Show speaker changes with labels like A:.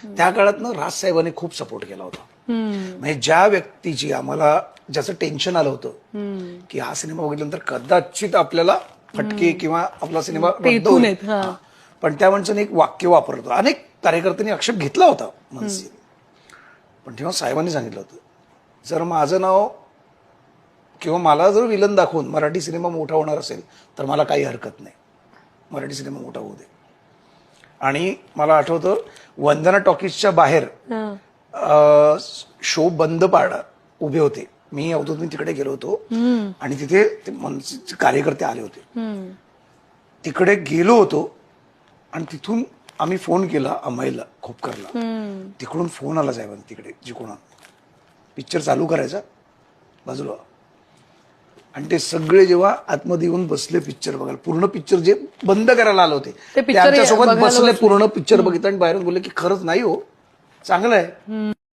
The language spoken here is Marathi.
A: त्या काळात राज साहेबांनी खूप सपोर्ट केला होता. म्हणजे ज्या व्यक्तीची आम्हाला ज्याचं टेन्शन आलं होतं की हा सिनेमा बघितल्यानंतर कदाचित आपल्याला फटके किंवा आपला सिनेमा रद्द होईल, पण त्या माणसाने एक वाक्य वापरलं होतं. अनेक कार्यकर्त्यांनी आक्षेप घेतला होता मनसे, पण तेव्हा साहेबांनी सांगितलं होतं, जर माझं नाव किंवा मला जर विलन दाखवून मराठी सिनेमा मोठा होणार असेल तर मला काही हरकत नाही, मराठी सिनेमा मोठा होऊ दे. आणि मला आठवतं वंदना टॉकीजच्या बाहेर शो बंद पाडा उभे होते. मी अवधूत तिकडे गेलो होतो आणि तिथे ते मनसेचे कार्यकर्ते आले होते. तिकडे गेलो होतो आणि तिथून आम्ही फोन केला अम्माईला खोपकरला. तिकडून फोन आला साहेबांना तिकडे जिकोणा, पिक्चर चालू करायचा बाजूला. आणि ते सगळे जेव्हा आतमध्ये येऊन बसले पिक्चर बघायला, पूर्ण पिक्चर जे बंद करायला आले होते त्यांच्यासोबत बसले, पूर्ण पिक्चर बघितलं आणि बाहेरून बोलले की खरंच नाही हो, चांगलं आहे.